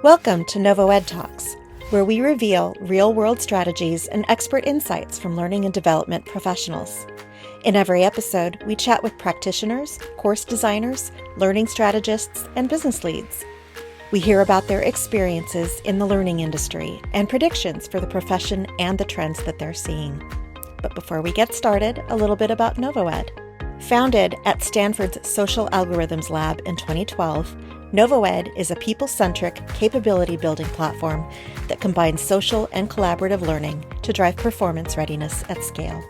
Welcome to NovoEDTalks, where we reveal real-world strategies and expert insights from learning and development professionals. In every episode, we chat with practitioners, course designers, learning strategists, and business leads. We hear about their experiences in the learning industry and predictions for the profession and the trends that they're seeing. But before we get started, a little bit about NovoEd. Founded at Stanford's Social Algorithms Lab in 2012, NovoEd is a people-centric, capability-building platform that combines social and collaborative learning to drive performance readiness at scale.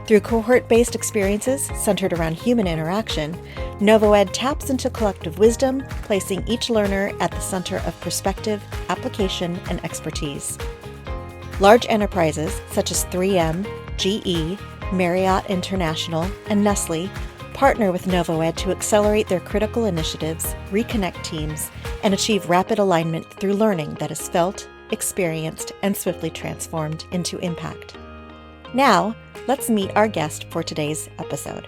Through cohort-based experiences centered around human interaction, NovoEd taps into collective wisdom, placing each learner at the center of perspective, application, and expertise. Large enterprises such as 3M, GE, Marriott International, and Nestle partner with NovoEd to accelerate their critical initiatives, reconnect teams, and achieve rapid alignment through learning that is felt, experienced, and swiftly transformed into impact. Now, let's meet our guest for today's episode.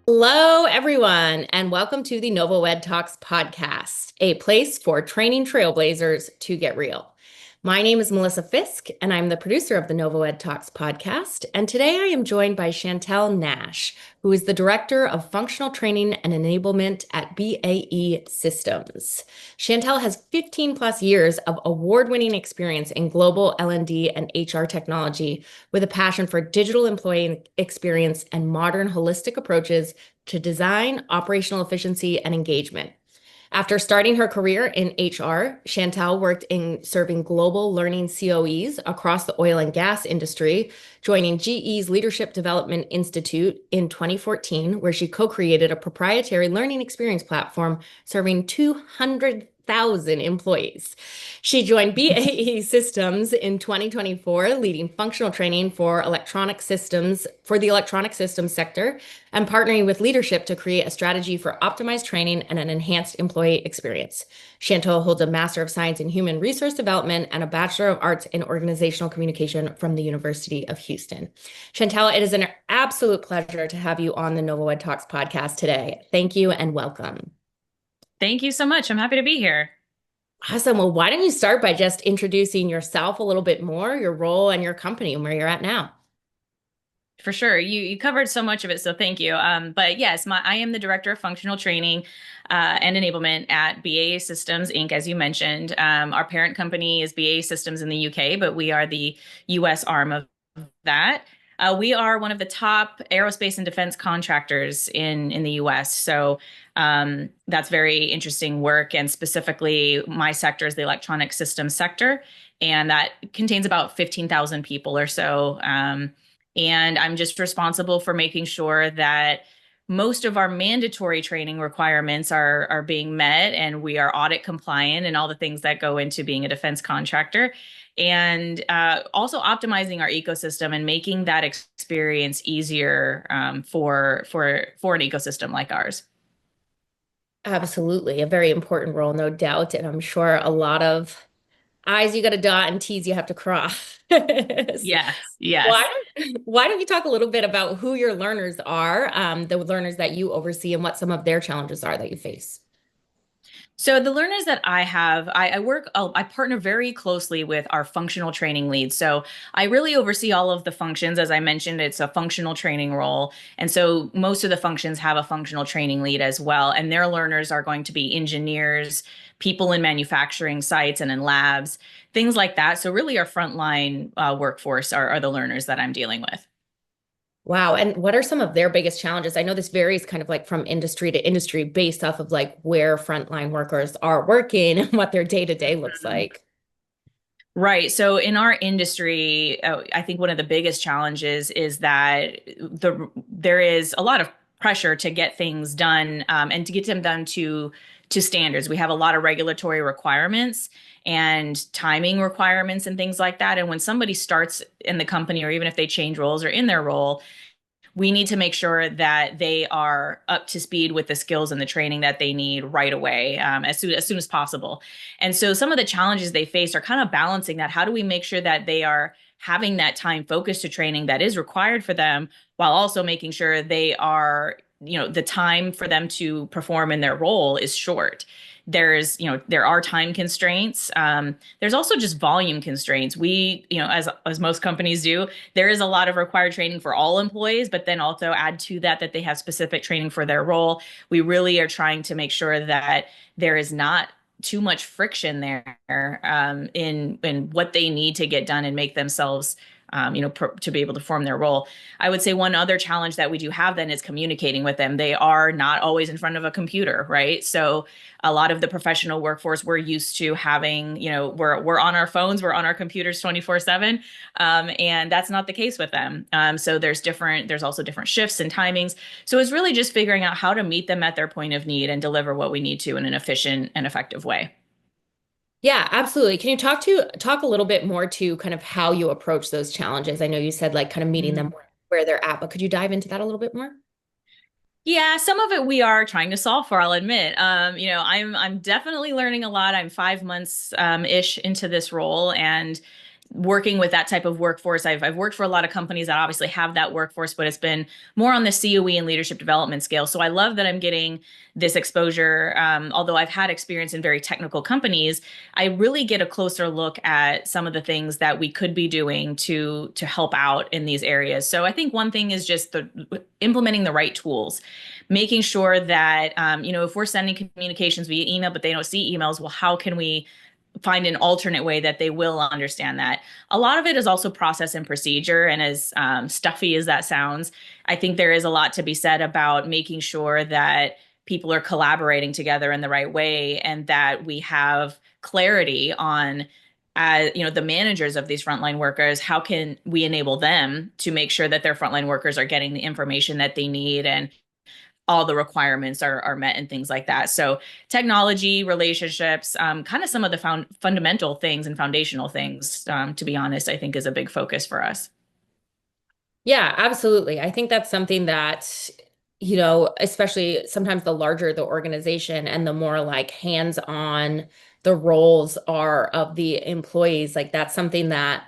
Hello, everyone, and welcome to the NovoEDTalks podcast, a place for training trailblazers to get real. My name is Melissa Fisk, and I'm the producer of the NovoEDTalks podcast. And today I am joined by Chantelle Nash, who is the Director of Functional Training and Enablement at BAE Systems. Chantelle has 15 plus years of award-winning experience in global L&D and HR technology with a passion for digital employee experience and modern holistic approaches to design, operational efficiency, and engagement. After starting her career in HR, Chantelle worked in serving global learning COEs across the oil and gas industry, joining GE's Leadership Development Institute in 2014, where she co-created a proprietary learning experience platform serving 200,000 employees. She joined BAE Systems in 2024, leading functional training for the electronic systems sector and partnering with leadership to create a strategy for optimized training and an enhanced employee experience. Chantelle holds a Master of Science in Human Resource Development and a Bachelor of Arts in Organizational Communication from the University of Houston. Chantelle, it is an absolute pleasure to have you on the NovoEDTalks podcast today. Thank you and welcome. Thank you so much. I'm happy to be here. Awesome. Well, why don't you start by just introducing yourself a little bit more, your role and your company and where you're at now? For sure. You covered so much of it, so thank you. But yes, I am the Director of Functional Training and Enablement at BAE Systems, Inc., as you mentioned. Our parent company is BAE Systems in the UK, but we are the US arm of that. We are one of the top aerospace and defense contractors in the US. So that's very interesting work. And specifically, my sector is the electronic systems sector. And that contains about 15,000 people or so. And I'm just responsible for making sure that most of our mandatory training requirements are being met, and we are audit compliant and all the things that go into being a defense contractor. And also optimizing our ecosystem and making that experience easier for an ecosystem like ours. Absolutely. A very important role, no doubt. And I'm sure a lot of I's you got to dot and T's you have to cross. Yes. Why don't you talk a little bit about who your learners are, the learners that you oversee, and what some of their challenges are that you face? So the learners that I have, I partner very closely with our functional training leads. So I really oversee all of the functions. As I mentioned, it's a functional training role. And so most of the functions have a functional training lead as well. And their learners are going to be engineers, people in manufacturing sites and in labs, things like that. So really our frontline workforce are the learners that I'm dealing with. Wow. And what are some of their biggest challenges? I know this varies kind of like from industry to industry based off of like where frontline workers are working and what their day-to-day looks like. Right. So in our industry, I think one of the biggest challenges is that there is a lot of pressure to get things done and to get them done to standards. We have a lot of regulatory requirements and timing requirements and things like that. And when somebody starts in the company, or even if they change roles or in their role, we need to make sure that they are up to speed with the skills and the training that they need right away, as soon as possible. And so some of the challenges they face are kind of balancing that. How do we make sure that they are having that time focused to training that is required for them, while also making sure they are the time for them to perform in their role is short. There are time constraints. There's also just volume constraints. As most companies do, there is a lot of required training for all employees, but then also add to that they have specific training for their role. We really are trying to make sure that there is not too much friction there in what they need to get done and make themselves to be able to form their role. I would say one other challenge that we do have then is communicating with them. They are not always in front of a computer, right? So a lot of the professional workforce, we're used to having, we're on our phones, we're on our computers 24/7, and that's not the case with them. So there's also different shifts and timings. So it's really just figuring out how to meet them at their point of need and deliver what we need to in an efficient and effective way. Yeah, absolutely. Can you talk a little bit more to kind of how you approach those challenges? I know you said like kind of meeting them where they're at, but could you dive into that a little bit more? Yeah, some of it we are trying to solve for, I'll admit. I'm definitely learning a lot. I'm 5 months ish into this role, and working with that type of workforce. I've worked for a lot of companies that obviously have that workforce, but it's been more on the COE and leadership development scale. So I love that I'm getting this exposure. Although I've had experience in very technical companies, I really get a closer look at some of the things that we could be doing to help out in these areas. So I think one thing is just implementing the right tools, making sure that if we're sending communications via email, but they don't see emails, well, how can we find an alternate way that they will understand that? A lot of it is also process and procedure. And as stuffy as that sounds, I think there is a lot to be said about making sure that people are collaborating together in the right way, and that we have clarity on the managers of these frontline workers. How can we enable them to make sure that their frontline workers are getting the information that they need, and all the requirements are met and things like that. So technology, relationships, kind of some of the fundamental things and foundational things, to be honest, I think is a big focus for us. Yeah, absolutely. I think that's something that, especially sometimes the larger the organization and the more like hands-on the roles are of the employees, like that's something that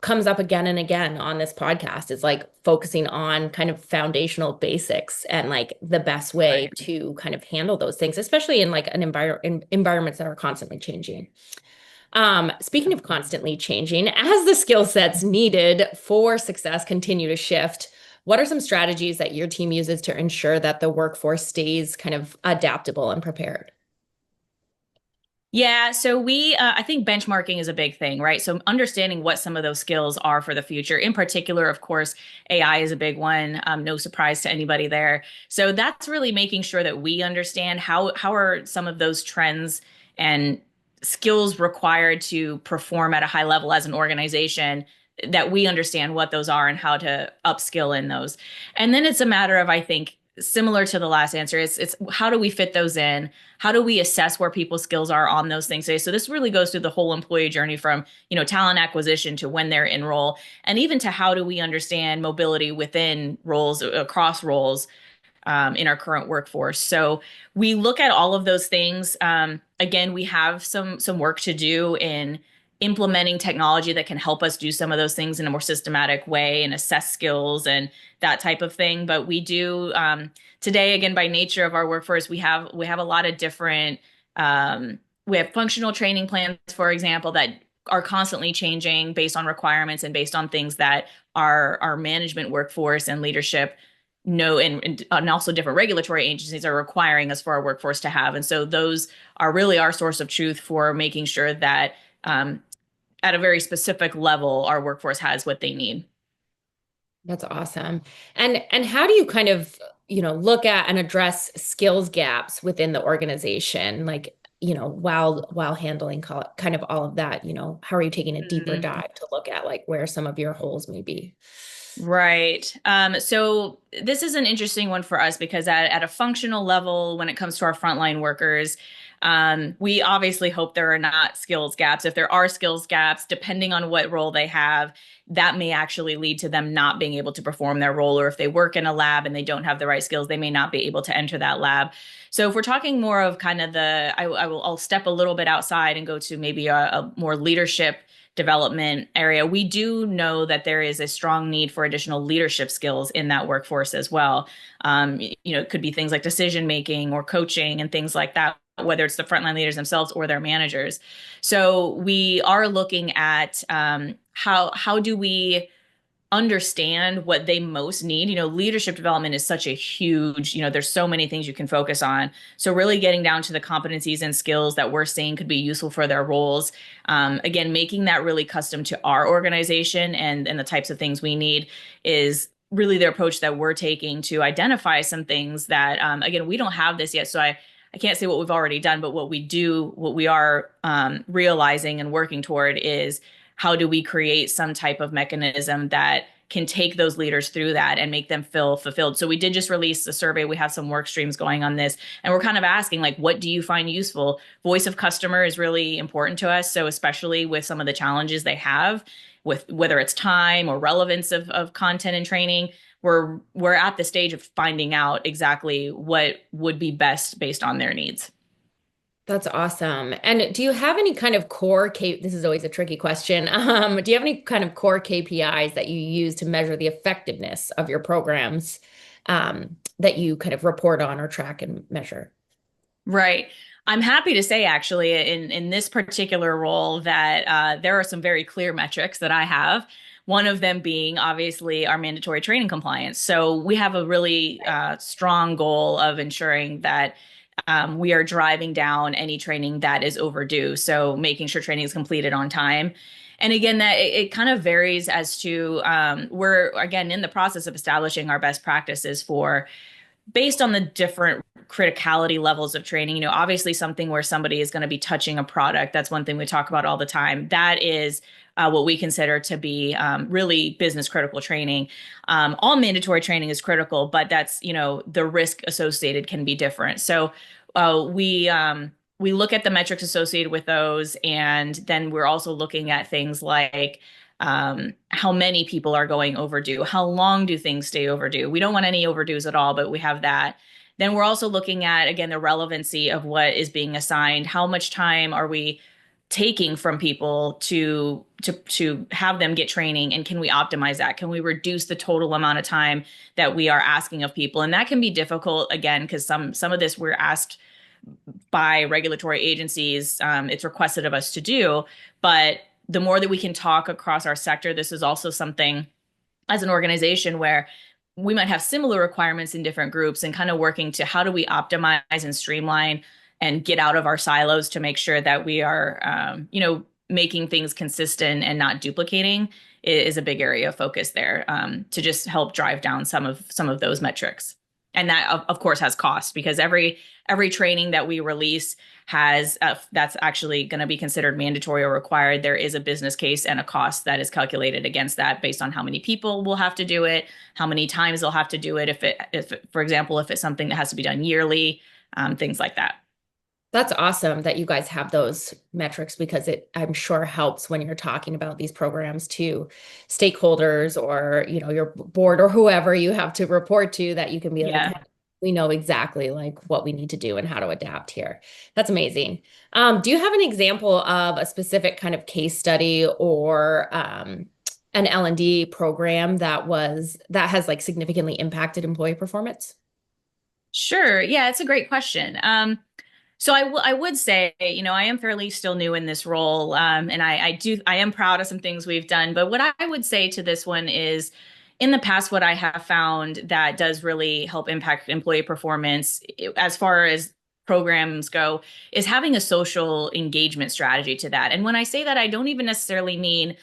comes up again and again on this podcast, is like focusing on kind of foundational basics and like the best way Right. to kind of handle those things, especially in like an environments that are constantly changing. Speaking of constantly changing, as the skill sets needed for success continue to shift, what are some strategies that your team uses to ensure that the workforce stays kind of adaptable and prepared? Yeah, so I think benchmarking is a big thing, right? So understanding what some of those skills are for the future. In particular, of course, AI is a big one. No surprise to anybody there. So that's really making sure that we understand how are some of those trends and skills required to perform at a high level as an organization, that we understand what those are and how to upskill in those. And then it's a matter of, I think, similar to the last answer, it's how do we fit those in? How do we assess where people's skills are on those things today? So this really goes through the whole employee journey, from talent acquisition to when they're in role, and even to how do we understand mobility within roles, across roles, in our current workforce. So we look at all of those things. Again, we have some work to do in implementing technology that can help us do some of those things in a more systematic way and assess skills and that type of thing. But we do today, again, by nature of our workforce, we have a lot of different. We have functional training plans, for example, that are constantly changing based on requirements and based on things that our management workforce and leadership know, and also different regulatory agencies are requiring us for our workforce to have. And so those are really our source of truth for making sure that at a very specific level, our workforce has what they need. That's awesome. And how do you kind of, look at and address skills gaps within the organization? Like, while handling kind of all of that, how are you taking a deeper dive to look at like where some of your holes may be? Right. So this is an interesting one for us because at a functional level, when it comes to our frontline workers, we obviously hope there are not skills gaps. If there are skills gaps, depending on what role they have, that may actually lead to them not being able to perform their role. Or if they work in a lab and they don't have the right skills, they may not be able to enter that lab. So if we're talking more of kind of I'll step a little bit outside and go to maybe a more leadership development area, we do know that there is a strong need for additional leadership skills in that workforce as well. It could be things like decision making or coaching and things like that, whether it's the frontline leaders themselves or their managers. So we are looking at how do we understand what they most need. Leadership development is such a huge, there's so many things you can focus on. So really getting down to the competencies and skills that we're seeing could be useful for their roles. Again, making that really custom to our organization and the types of things we need is really the approach that we're taking to identify some things that, again, we don't have this yet. So I can't say what we've already done, but what we are realizing and working toward is how do we create some type of mechanism that can take those leaders through that and make them feel fulfilled. So we did just release a survey. We have some work streams going on this, and we're kind of asking, like, what do you find useful? Voice of customer is really important to us. So especially with some of the challenges they have with whether it's time or relevance of content and training, we're at the stage of finding out exactly what would be best based on their needs. That's awesome. And do you have any kind of this is always a tricky question. Do you have any kind of core KPIs that you use to measure the effectiveness of your programs, that you kind of report on or track and measure? Right. I'm happy to say, actually, in this particular role that there are some very clear metrics that I have. One of them being obviously our mandatory training compliance. So we have a really strong goal of ensuring that we are driving down any training that is overdue. So making sure training is completed on time. And again, that it kind of varies as to we're, again, in the process of establishing our best practices based on the different criticality levels of training. Obviously something where somebody is going to be touching a product. That's one thing we talk about all the time. That is what we consider to be really business critical training. All mandatory training is critical, but that's, the risk associated can be different. So we look at the metrics associated with those, and then we're also looking at things like how many people are going overdue, how long do things stay overdue. We don't want any overdues at all, but we have that. Then we're also looking at, again, the relevancy of what is being assigned. How much time are we taking from people to have them get training, and can we optimize that? Can we reduce the total amount of time that we are asking of people? And that can be difficult, again, because some of this we're asked by regulatory agencies. It's requested of us to do, but the more that we can talk across our sector, this is also something as an organization where we might have similar requirements in different groups, and kind of working to how do we optimize and streamline and get out of our silos to make sure that we are, making things consistent and not duplicating is a big area of focus there, to just help drive down some of those metrics. And that, of course, has cost, because every training that we release has that's actually going to be considered mandatory or required. There is a business case and a cost that is calculated against that based on how many people will have to do it, how many times they'll have to do it. If for example, if it's something that has to be done yearly, things like that. That's awesome that you guys have those metrics, because it, I'm sure, helps when you're talking about these programs to stakeholders or, your board or whoever you have to report to, that you can be like, we know exactly like what we need to do and how to adapt here. That's amazing. Do you have an example of a specific kind of case study or an L&D program that has like significantly impacted employee performance? Sure. Yeah, it's a great question. So I would say, I am fairly still new in this role, and I am proud of some things we've done. But what I would say to this one is, in the past, what I have found that does really help impact employee performance, as far as programs go, is having a social engagement strategy to that. And when I say that, I don't even necessarily mean,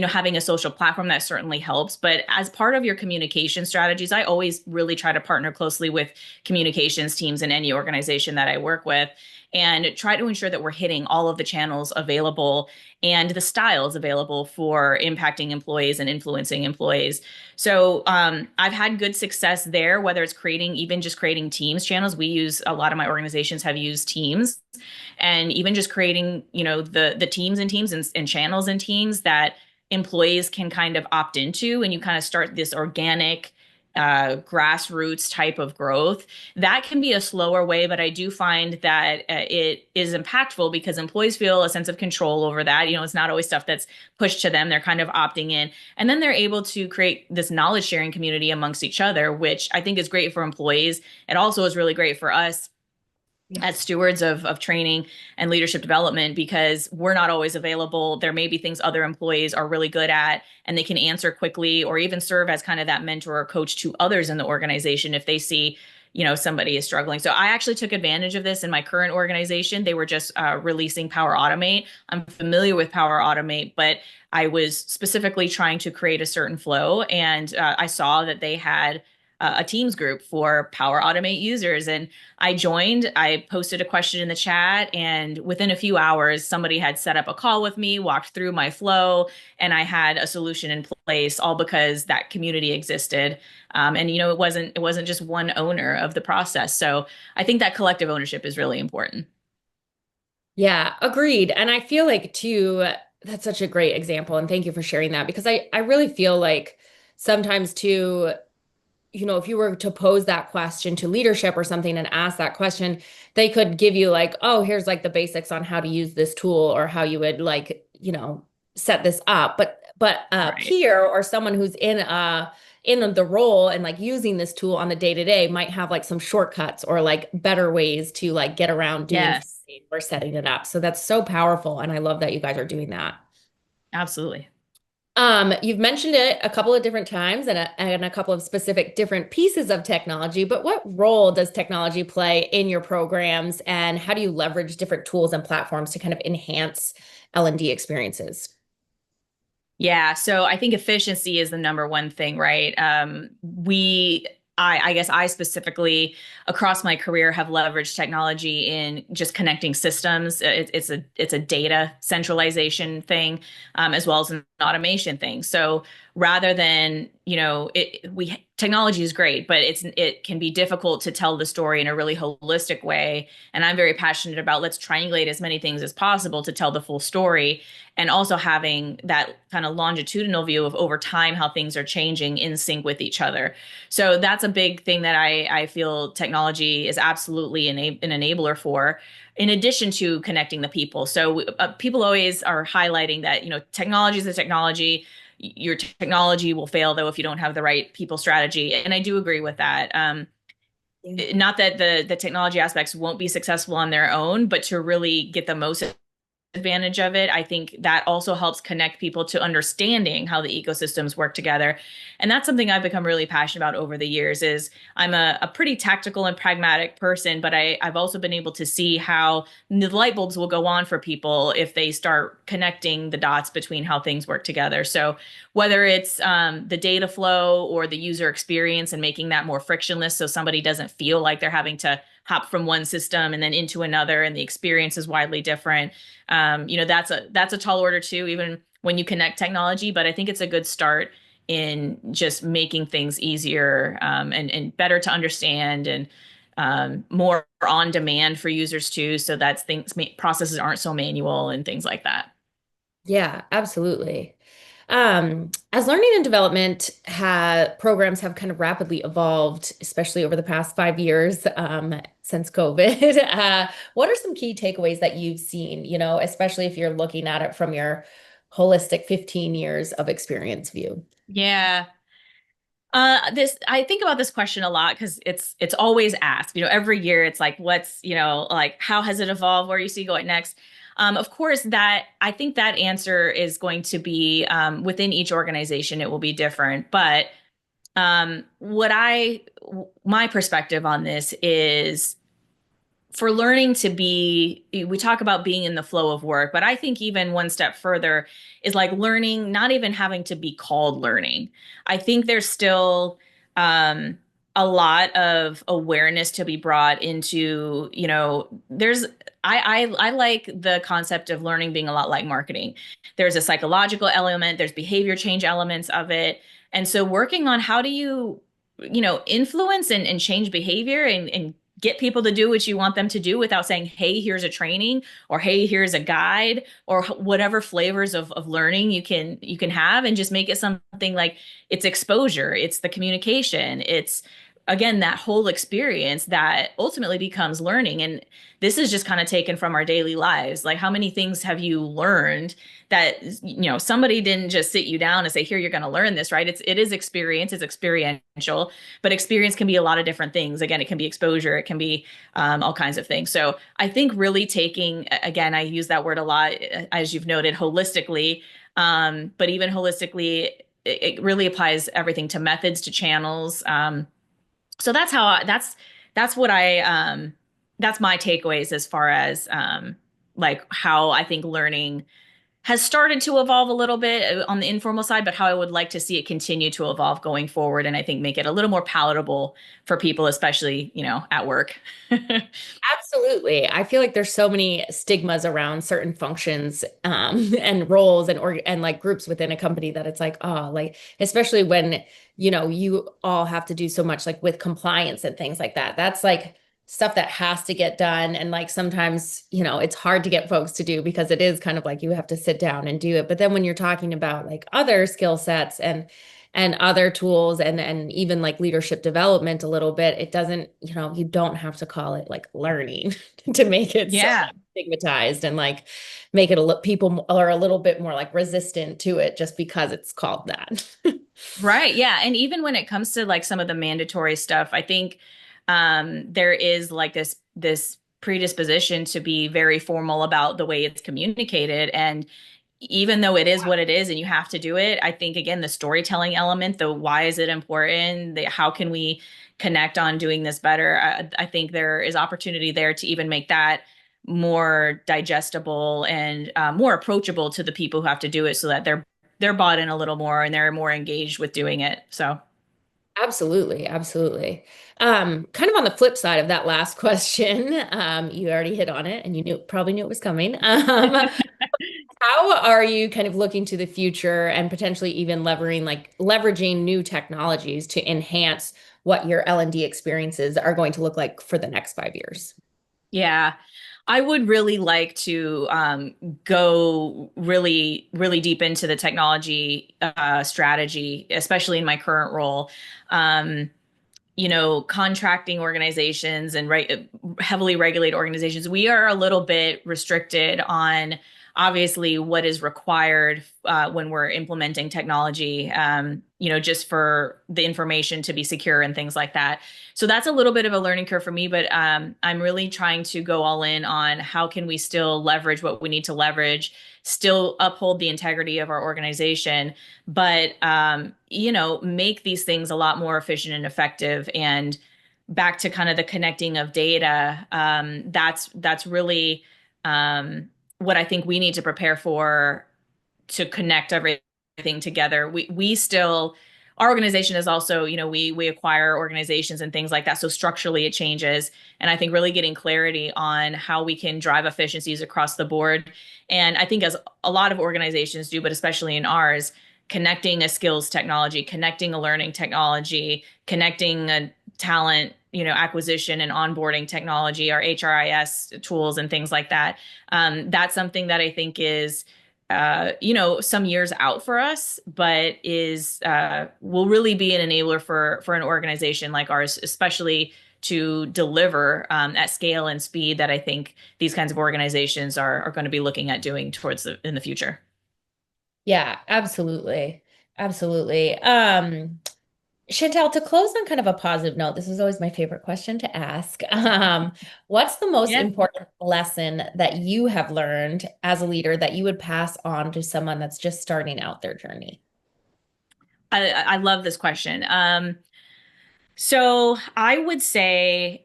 having a social platform. That certainly helps. But as part of your communication strategies, I always really try to partner closely with communications teams in any organization that I work with, and try to ensure that we're hitting all of the channels available and the styles available for impacting employees and influencing employees. So I've had good success there, whether it's even just creating Teams channels. A lot of my organizations have used Teams, and even just creating, the teams and channels and teams that employees can kind of opt into, and you kind of start this organic grassroots type of growth, that can be a slower way, but I do find that it is impactful because employees feel a sense of control over that. It's not always stuff that's pushed to them. They're kind of opting in. And then they're able to create this knowledge sharing community amongst each other, which I think is great for employees. It also is really great for us as stewards of training and leadership development, because we're not always available. There may be things other employees are really good at and they can answer quickly, or even serve as kind of that mentor or coach to others in the organization if they see somebody is struggling. So I actually took advantage of this in my current organization. They were just releasing Power Automate. I'm familiar with Power Automate, but I was specifically trying to create a certain flow, and I saw that they had a Teams group for Power Automate users. And I joined, I posted a question in the chat, and within a few hours, somebody had set up a call with me, walked through my flow, and I had a solution in place, all because that community existed. And it wasn't just one owner of the process. So I think that collective ownership is really important. Yeah, agreed. And I feel like too, that's such a great example. And thank you for sharing that, because I really feel like sometimes too, if you were to pose that question to leadership or something and ask that question, they could give you like, oh, here's like the basics on how to use this tool or how you would like, set this up. But a Right. peer or someone who's in the role and like using this tool on the day to day might have like some shortcuts or like better ways to like get around doing Yes, something or setting it up. So that's so powerful. And I love that you guys are doing that. absolutely. You've mentioned it a couple of different times and a couple of specific different pieces of technology, but what role does technology play in your programs, and how do you leverage different tools and platforms to kind of enhance L&D experiences? Yeah, so I think efficiency is the number one thing, right? I guess I specifically across my career have leveraged technology in just connecting systems. It's a data centralization thing, as well as an automation thing. So rather than, technology is great, but it can be difficult to tell the story in a really holistic way. And I'm very passionate about, let's triangulate as many things as possible to tell the full story, and also having that kind of longitudinal view of over time how things are changing in sync with each other. So that's a big thing that I feel technology is absolutely an enabler for, in addition to connecting the people. So people always are highlighting that, technology is a technology. Your technology will fail though if you don't have the right people strategy. And I do agree with that. Not that the technology aspects won't be successful on their own, but to really get the most advantage of it, I think that also helps connect people to understanding how the ecosystems work together. And that's something I've become really passionate about over the years. Is I'm a pretty tactical and pragmatic person, but I've also been able to see how the light bulbs will go on for people if they start connecting the dots between how things work together. So whether it's the data flow or the user experience and making that more frictionless, so somebody doesn't feel like they're having to hop from one system and then into another, and the experience is widely different. That's a tall order too, even when you connect technology. But I think it's a good start in just making things easier, and better to understand, and more on demand for users too, so that processes aren't so manual and things like that. Yeah, absolutely. As learning and development programs have kind of rapidly evolved, especially over the past 5 years, since COVID, what are some key takeaways that you've seen, especially if you're looking at it from your holistic 15 years of experience view? Yeah. I think about this question a lot because it's always asked. Every year it's like, what's, like, how has it evolved? Where you see going next? Of course, that I think that answer is going to be within each organization, it will be different. But my perspective on this is, for learning to be, we talk about being in the flow of work, but I think even one step further is like learning, not even having to be called learning. I think there's still a lot of awareness to be brought into, I like the concept of learning being a lot like marketing. There's a psychological element, there's behavior change elements of it. And so working on how do you, influence and change behavior and get people to do what you want them to do without saying, hey, here's a training, or hey, here's a guide, or whatever flavors of learning you can have, and just make it something like it's exposure, it's the communication, it's again that whole experience that ultimately becomes learning. And this is just kind of taken from our daily lives. Like, how many things have you learned that, somebody didn't just sit you down and say, here, you're going to learn this, right? It is experience, it's experiential, but experience can be a lot of different things. Again, it can be exposure, it can be all kinds of things. So I think really taking, again, I use that word a lot, as you've noted, holistically, but even holistically, it really applies everything to methods, to channels. So that's what that's my takeaways as far as like how I think learning has started to evolve a little bit on the informal side, but how I would like to see it continue to evolve going forward, and I think make it a little more palatable for people, especially, at work. Absolutely. I feel like there's so many stigmas around certain functions and roles and like groups within a company that it's like, oh, like especially when, you all have to do so much like with compliance and things like that. That's like stuff that has to get done. And like sometimes, it's hard to get folks to do because it is kind of like you have to sit down and do it. But then when you're talking about like other skill sets and other tools and even like leadership development a little bit, it doesn't, you don't have to call it like learning to make it so Yeah. stigmatized and like make it people are a little bit more like resistant to it just because it's called that. Right. Yeah. And even when it comes to like some of the mandatory stuff, I think there is like this predisposition to be very formal about the way it's communicated. And even though it is what it is and you have to do it, I think again, the storytelling element, the why is it important, how can we connect on doing this better? I think there is opportunity there to even make that more digestible and more approachable to the people who have to do it, so that they're bought in a little more and they're more engaged with doing it. So Absolutely, absolutely. Kind of on the flip side of that last question, you already hit on it and you probably knew it was coming. How are you kind of looking to the future and potentially even leveraging new technologies to enhance what your L&D experiences are going to look like for the next 5 years? yeah, I would really like to go really, really deep into the technology strategy, especially in my current role. Um, Contracting organizations and heavily regulated organizations, we are a little bit restricted on obviously what is required when we're implementing technology, just for the information to be secure and things like that. So that's a little bit of a learning curve for me, but I'm really trying to go all in on how can we still leverage what we need to leverage, still uphold the integrity of our organization, but make these things a lot more efficient and effective. And back to kind of the connecting of data, that's really what I think we need to prepare for, to connect everything together. We still, our organization is also, we acquire organizations and things like that. So structurally it changes. And I think really getting clarity on how we can drive efficiencies across the board. And I think as a lot of organizations do, but especially in ours, connecting a skills technology, connecting a learning technology, connecting a talent, acquisition and onboarding technology, our HRIS tools and things like that. That's something that I think is, some years out for us, but will really be an enabler for an organization like ours, especially to deliver at scale and speed that I think these kinds of organizations are going to be looking at doing in the future. Yeah, absolutely. Absolutely. Chantelle, to close on kind of a positive note, this is always my favorite question to ask. What's the most Yeah. important lesson that you have learned as a leader that you would pass on to someone that's just starting out their journey? I love this question. So I would say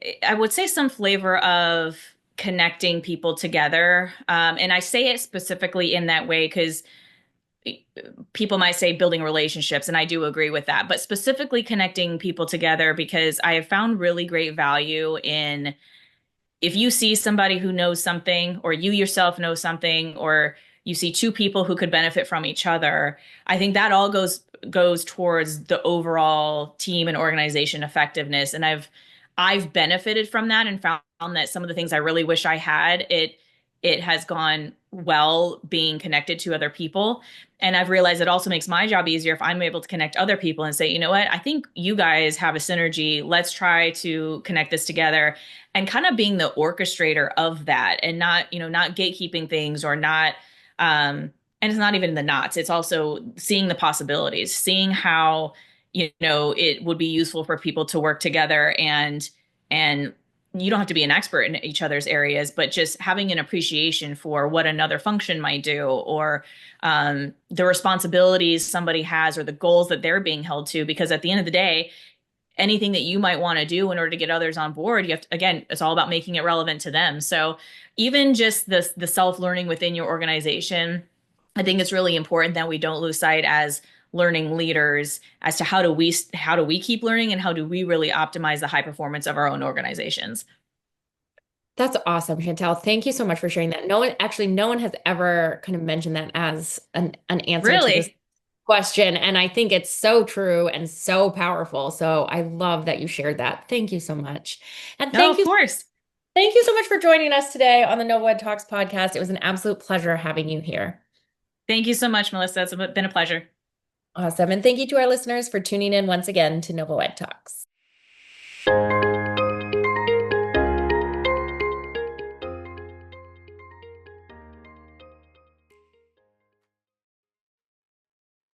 some flavor of connecting people together. And I say it specifically in that way because people might say building relationships, and I do agree with that, but specifically connecting people together, because I have found really great value in, if you see somebody who knows something, or you yourself know something, or you see two people who could benefit from each other, I think that all goes towards the overall team and organization effectiveness. And I've benefited from that and found that some of the things I really wish I had, it has gone well being connected to other people. And I've realized it also makes my job easier if I'm able to connect other people and say, you know what, I think you guys have a synergy. Let's try to connect this together, and kind of being the orchestrator of that, and not, not gatekeeping things, or not, and it's not even the knots. It's also seeing the possibilities, seeing how, it would be useful for people to work together, and you don't have to be an expert in each other's areas, but just having an appreciation for what another function might do, or the responsibilities somebody has, or the goals that they're being held to. Because at the end of the day, anything that you might want to do in order to get others on board, you have to, again, it's all about making it relevant to them. So even just the self-learning within your organization, I think it's really important that we don't lose sight as learning leaders as to how do we keep learning, and how do we really optimize the high performance of our own organizations. That's awesome, Chantelle. Thank you so much for sharing that. No one has ever kind of mentioned that as an answer to this Really? question. And I think it's so true and so powerful. So I love that you shared that. Thank you so much. And No, of course. thank you so much for joining us today on the NovoEd Talks podcast. It was an absolute pleasure having you here. Thank you so much, Melissa. It's been a pleasure. Awesome. And thank you to our listeners for tuning in once again to NovoEd Talks.